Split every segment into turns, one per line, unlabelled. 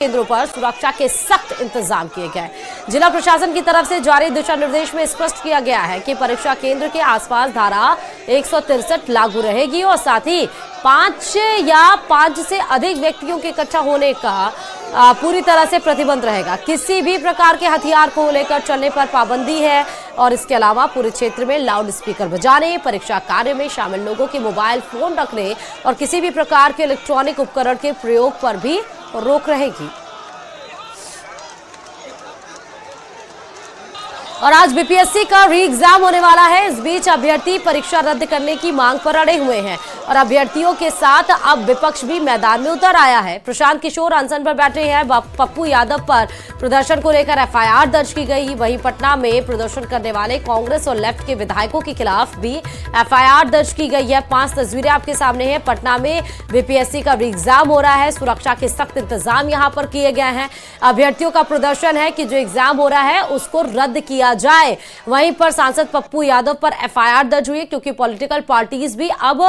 केंद्रों पर सुरक्षा के सख्त इंतजाम किए गए। जिला प्रशासन की तरफ से जारी दिशा निर्देश में स्पष्ट किया गया है कि परीक्षा केंद्र के आसपास धारा 163 लागू रहेगी और साथ ही 5 या 5 से अधिक व्यक्तियों के इकट्ठा होने का पूरी तरह से प्रतिबंध रहेगा। किसी भी प्रकार के हथियार को लेकर चलने पर पाबंदी है और इसके अलावा पूरे क्षेत्र में लाउड स्पीकर बजाने, परीक्षा कार्य में शामिल लोगों के मोबाइल फोन रखने और किसी भी प्रकार के इलेक्ट्रॉनिक उपकरण के प्रयोग पर भी रोक रहेगी। और आज बीपीएससी का री एग्जाम होने वाला है। इस बीच अभ्यर्थी परीक्षा रद्द करने की मांग पर अड़े हुए हैं और अभ्यर्थियों के साथ अब विपक्ष भी मैदान में उतर आया है। प्रशांत किशोर अनशन पर बैठे हैं। पप्पू यादव पर प्रदर्शन को लेकर एफआईआर दर्ज की गई। वहीं पटना में प्रदर्शन करने वाले कांग्रेस और लेफ्ट के विधायकों के खिलाफ भी एफआईआर दर्ज की गई है। 5 तस्वीरें आपके सामने हैं। पटना में बीपीएससी का री एग्जाम हो रहा है। सुरक्षा के सख्त इंतजाम यहाँ पर किए गए हैं। अभ्यर्थियों का प्रदर्शन है कि जो एग्जाम हो रहा है उसको रद्द किया जाए। वहीं पर सांसद पप्पू यादव पर एफआईआर दर्ज हुई क्योंकि पॉलिटिकल पार्टीज भी अब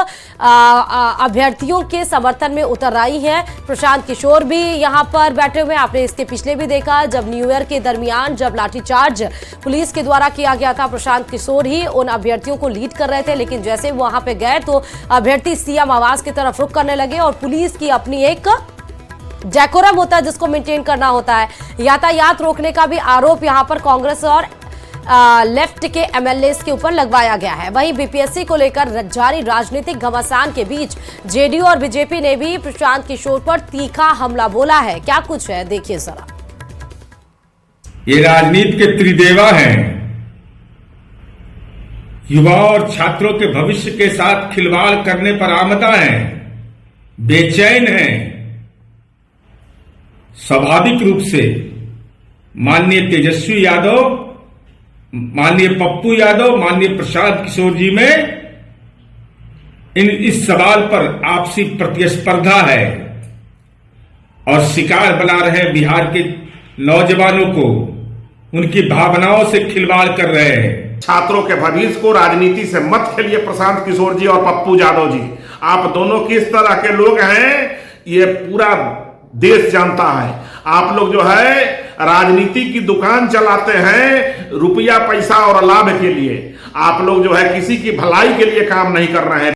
अभ्यर्थियों के समर्थन में उतर आई है। प्रशांत किशोर भी यहां पर बैठे हुए। आपने इसके पिछले भी देखा जब न्यू ईयर के दरमियान जब लाठीचार्ज पुलिस के द्वारा किया गया था, प्रशांत किशोर ही उन अभ्यर्थियों को लीड कर रहे थे। लेकिन जैसे वहां पे गए तो अभ्यर्थी सीएम आवास की तरफ रुख करने लगे और पुलिस की अपनी एक डेकोरम होता है जिसको मेंटेन करना होता है। यातायात रोकने का भी आरोप यहां पर कांग्रेस और लेफ्ट के एमएलए के ऊपर लगवाया गया है। वहीं बीपीएससी को लेकर जारी राजनीतिक घमासान के बीच जेडीयू और बीजेपी ने भी प्रशांत किशोर पर तीखा हमला बोला है। क्या कुछ है देखिए जरा।
ये राजनीति के त्रिदेवा हैं। युवा और छात्रों के भविष्य के साथ खिलवाड़ करने पर आमदा हैं, बेचैन हैं। स्वाभाविक रूप से माननीय तेजस्वी यादव, माननीय पप्पू यादव, माननीय प्रशांत किशोर जी में इस सवाल पर आपसी प्रतिस्पर्धा है और शिकार बना रहे बिहार के नौजवानों को, उनकी भावनाओं से खिलवाड़ कर रहे हैं।
छात्रों के भविष्य को राजनीति से मत खेलिए प्रशांत किशोर जी और पप्पू यादव जी। आप दोनों किस तरह के लोग हैं ये पूरा देश जानता है। आप लोग जो है राजनीति की दुकान चलाते हैं रुपया पैसा और लाभ के लिए। आप लोग जो है किसी की भलाई के लिए काम नहीं कर रहे हैं।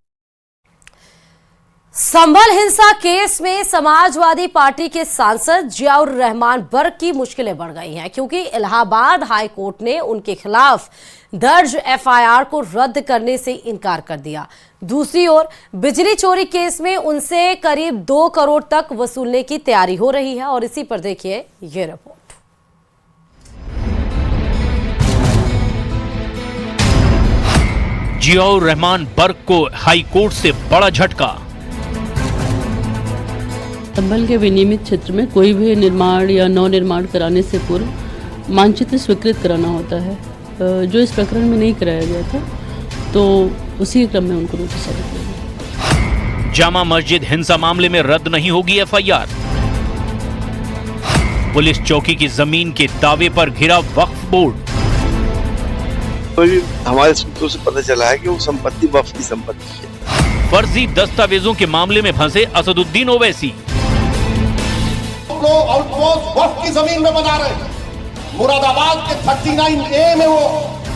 संभल हिंसा केस में समाजवादी पार्टी के सांसद जियाउर रहमान बर्क की मुश्किलें बढ़ गई हैं क्योंकि इलाहाबाद हाई कोर्ट ने उनके खिलाफ दर्ज एफआईआर को रद्द करने से इनकार कर दिया। दूसरी ओर बिजली चोरी केस में उनसे करीब 2 करोड़ तक वसूलने की तैयारी हो रही है और इसी पर देखिए ये रिपोर्ट।
जियाउर रहमान बर्क को हाई कोर्ट से बड़ा झटका।
संभल के विनियमित क्षेत्र में कोई भी निर्माण या नव निर्माण कराने से पूर्व मानचित्र स्वीकृत कराना होता है, जो इस प्रकरण में नहीं कराया गया था, तो उसी क्रम में उनको नोटिस जारी किया गया।
जामा मस्जिद हिंसा मामले में रद्द नहीं होगी एफआईआर। पुलिस चौकी की जमीन के दावे पर घिरा वक्फ बोर्ड।
तो हमारे सूत्रों से पता चला है कि वो संपत्ति वक्फ की संपत्ति है।
फर्जी दस्तावेजों के मामले में फंसे असदुद्दीन ओवैसी।
आउटपोस्ट वक्फ की जमीन में बना रहे। मुरादाबाद के 39A में वो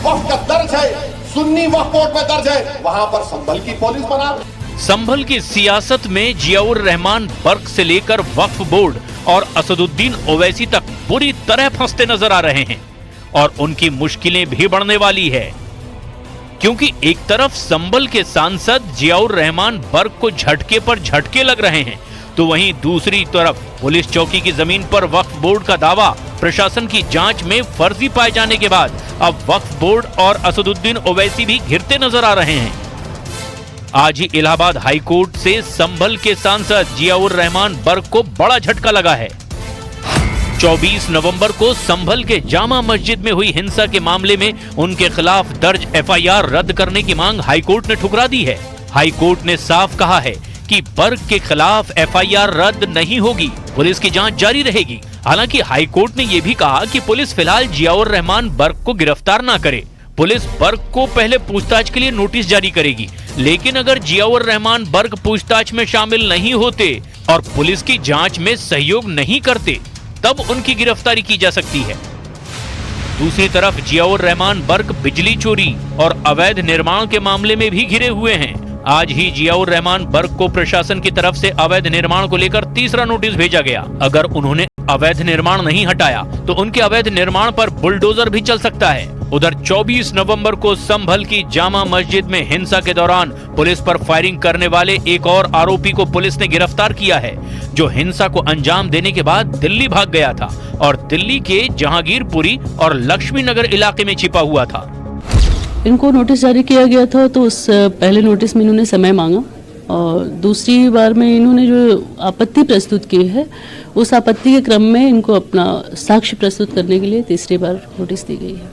वक्फ का दर्ज है, सुन्नी वक्फ बोर्ड में दर्ज है, वहां पर संभल की पुलिस बना रही।
संभल की सियासत में जियाउर रहमान बर्क से लेकर वक्फ बोर्ड और असदुद्दीन ओवैसी तक बुरी तरह फंसते नजर आ रहे हैं और उनकी मुश्किलें भी बढ़ने वाली है क्योंकि एक तरफ संभल के सांसद जियाउर रहमान बर्क को झटके पर झटके लग रहे हैं तो वहीं दूसरी तरफ पुलिस चौकी की जमीन पर वक्फ बोर्ड का दावा प्रशासन की जांच में फर्जी पाए जाने के बाद अब वक्फ बोर्ड और असदुद्दीन ओवैसी भी घिरते नजर आ रहे हैं। आज ही इलाहाबाद हाई कोर्ट से संभल के सांसद जियाउर रहमान बर्क को बड़ा झटका लगा है। 24 नवंबर को संभल के जामा मस्जिद में हुई हिंसा के मामले में उनके खिलाफ दर्ज एफआईआर रद्द करने की मांग हाईकोर्ट ने ठुकरा दी है। हाईकोर्ट ने साफ कहा है कि बर्क के खिलाफ एफआईआर रद्द नहीं होगी, पुलिस की जांच जारी रहेगी। हालांकि हाईकोर्ट ने यह भी कहा कि पुलिस फिलहाल जियाउर रहमान बर्क को गिरफ्तार ना करे, पुलिस बर्क को पहले पूछताछ के लिए नोटिस जारी करेगी, लेकिन अगर जियाउर रहमान बर्क पूछताछ में शामिल नहीं होते और पुलिस की जांच में सहयोग नहीं करते, तब उनकी गिरफ्तारी की जा सकती है। दूसरी तरफ जियाउर रहमान बर्क बिजली चोरी और अवैध निर्माण के मामले में भी घिरे हुए हैं। आज ही जियाउर रहमान बर्क को प्रशासन की तरफ से अवैध निर्माण को लेकर तीसरा नोटिस भेजा गया। अगर उन्होंने अवैध निर्माण नहीं हटाया तो उनके अवैध निर्माण पर बुलडोजर भी चल सकता है। उधर 24 नवंबर को संभल की जामा मस्जिद में हिंसा के दौरान पुलिस पर फायरिंग करने वाले एक और आरोपी को पुलिस ने गिरफ्तार किया है, जो हिंसा को अंजाम देने के बाद दिल्ली भाग गया था और दिल्ली के जहांगीरपुरी और लक्ष्मी नगर इलाके में छिपा हुआ था।
इनको नोटिस जारी किया गया था तो उस पहले नोटिस में इन्होंने समय मांगा और दूसरी बार में इन्होंने जो आपत्ति प्रस्तुत की है उस आपत्ति के क्रम में इनको अपना साक्ष्य प्रस्तुत करने के लिए तीसरी बार नोटिस दी गई है।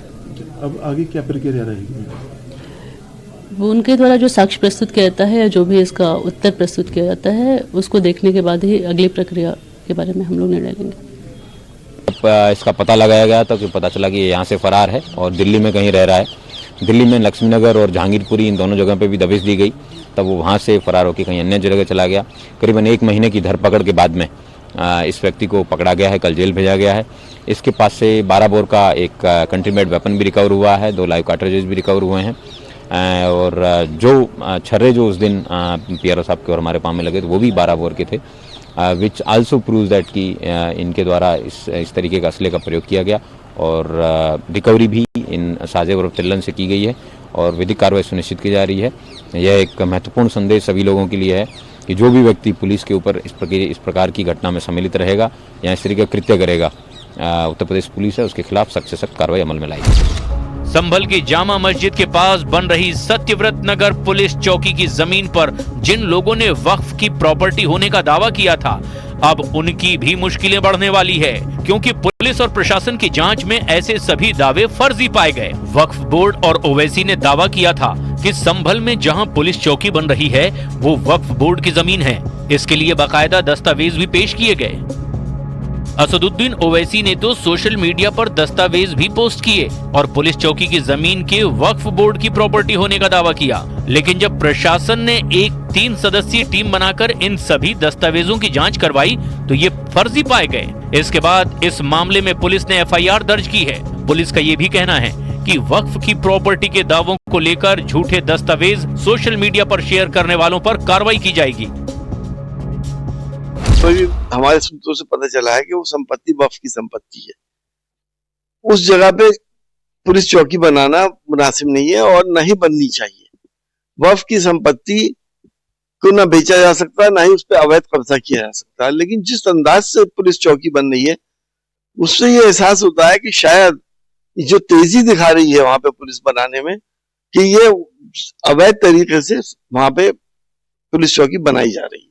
अब आगे क्या प्रक्रिया रहेगी?
वो उनके द्वारा जो साक्ष्य प्रस्तुत किया जाता है या जो भी इसका उत्तर प्रस्तुत किया जाता है उसको देखने के बाद ही अगली प्रक्रिया के बारे में हम लोग निर्णय लेंगे।
इसका पता लगाया गया था कि पता चला कि ये यहाँ से फरार है और दिल्ली में कहीं रह रहा है। दिल्ली में लक्ष्मी नगर और जहांगीरपुरी इन दोनों जगह पे भी दबिश दी गई, तब वो वहाँ से फरार होकर कहीं अन्य जगह चला गया। करीबन 1 महीने की धरपकड़ के बाद में इस व्यक्ति को पकड़ा गया है, कल जेल भेजा गया है। इसके पास से 12 बोर का एक कंट्रीमेड वेपन भी रिकवर हुआ है, 2 लाइव कार्ट्रिजेज भी रिकवर हुए हैं और जो छर्रे जो उस दिन पीआरओ साहब के और हमारे पाँव में लगे थे वो भी 12 बोर के थे, विच आल्सो प्रूव्स दैट कि इनके द्वारा इस तरीके का असले का प्रयोग किया गया और रिकवरी भी इन साजेब और तिल्लन से की गई है और विधिक कार्रवाई सुनिश्चित की जा रही है। यह एक महत्वपूर्ण संदेश सभी लोगों के लिए है कि जो भी व्यक्ति पुलिस के ऊपर इस प्रकार की घटना में सम्मिलित रहेगा या इस तरीके का कृत्य करेगा, उत्तर प्रदेश पुलिस है उसके खिलाफ सख्त से सख्त कार्रवाई अमल में लाएगी।
संभल की जामा मस्जिद के पास बन रही सत्यव्रत नगर पुलिस चौकी की जमीन पर जिन लोगों ने वक्फ की प्रॉपर्टी होने का दावा किया था, अब उनकी भी मुश्किलें बढ़ने वाली है, क्योंकि पुलिस और प्रशासन की जांच में ऐसे सभी दावे फर्जी पाए गए। वक्फ बोर्ड और ओवैसी ने दावा किया था कि संभल में जहां पुलिस चौकी बन रही है वो वक्फ बोर्ड की जमीन है। इसके लिए बाकायदा दस्तावेज भी पेश किए गए। असदुद्दीन ओवैसी ने तो सोशल मीडिया पर दस्तावेज भी पोस्ट किए और पुलिस चौकी की जमीन के वक्फ बोर्ड की प्रॉपर्टी होने का दावा किया, लेकिन जब प्रशासन ने एक 3 सदस्यीय टीम बनाकर इन सभी दस्तावेजों की जांच करवाई तो ये फर्जी पाए गए। इसके बाद इस मामले में पुलिस ने FIR दर्ज की है। पुलिस का ये भी कहना है कि वक्फ की प्रॉपर्टी के दावों को लेकर झूठे दस्तावेज सोशल मीडिया पर शेयर करने वालों पर कार्रवाई की जाएगी।
तो हमारे सूत्रों से पता चला है कि वो संपत्ति वक्फ की संपत्ति है। उस जगह पे पुलिस चौकी बनाना मुनासिब नहीं है और न ही बननी चाहिए। वक्फ की संपत्ति को न बेचा जा सकता, न ही उस पर अवैध कब्जा किया जा सकता। लेकिन जिस अंदाज से पुलिस चौकी बन रही है उससे ये एहसास होता है कि शायद जो तेजी दिखा रही है वहां पे पुलिस बनाने में कि ये अवैध तरीके से वहां पे पुलिस चौकी बनाई जा रही है।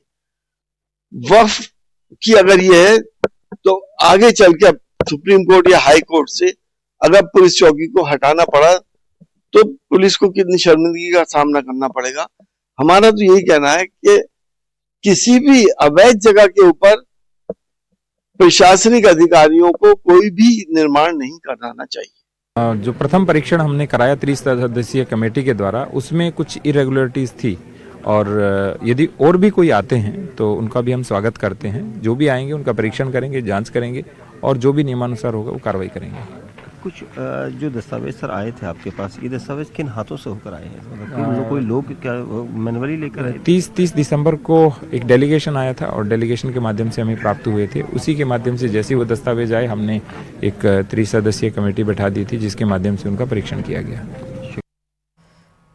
वक्फ की अगर ये है तो आगे चल के सुप्रीम कोर्ट या हाई कोर्ट से अगर पुलिस चौकी को हटाना पड़ा तो पुलिस को कितनी शर्मिंदगी का सामना करना पड़ेगा। हमारा तो यही कहना है कि किसी भी अवैध जगह के ऊपर प्रशासनिक अधिकारियों को कोई भी निर्माण नहीं कराना चाहिए।
जो प्रथम परीक्षण हमने कराया 30 सदस्यीय कमेटी के द्वारा, उसमें कुछ इरेगुलरिटीज थी और यदि और भी कोई आते हैं तो उनका भी हम स्वागत करते हैं। जो भी आएंगे उनका परीक्षण करेंगे, जांच करेंगे और जो भी नियमानुसार होगा वो कार्रवाई करेंगे।
कुछ जो दस्तावेज सर आए थे आपके पास, ये दस्तावेज किन हाथों से होकर आए हैं? मतलब कोई लोग क्या मैनुअली लेकर आए?
30 दिसंबर को एक डेलीगेशन आया था और डेलीगेशन के माध्यम से हमें प्राप्त हुए थे। उसी के माध्यम से जैसे वो दस्तावेज आए हमने एक 30 सदस्यीय कमेटी बैठा दी थी जिसके माध्यम से उनका परीक्षण किया गया।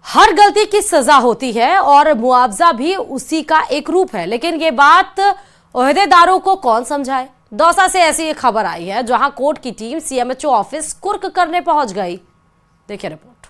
हर गलती की सजा होती है और मुआवजा भी उसी का एक रूप है, लेकिन ये बात ओहदेदारों को कौन समझाए। दौसा से ऐसी एक खबर आई है जहां कोर्ट की टीम CMHO ऑफिस कुर्क करने पहुंच गई। देखिए रिपोर्ट।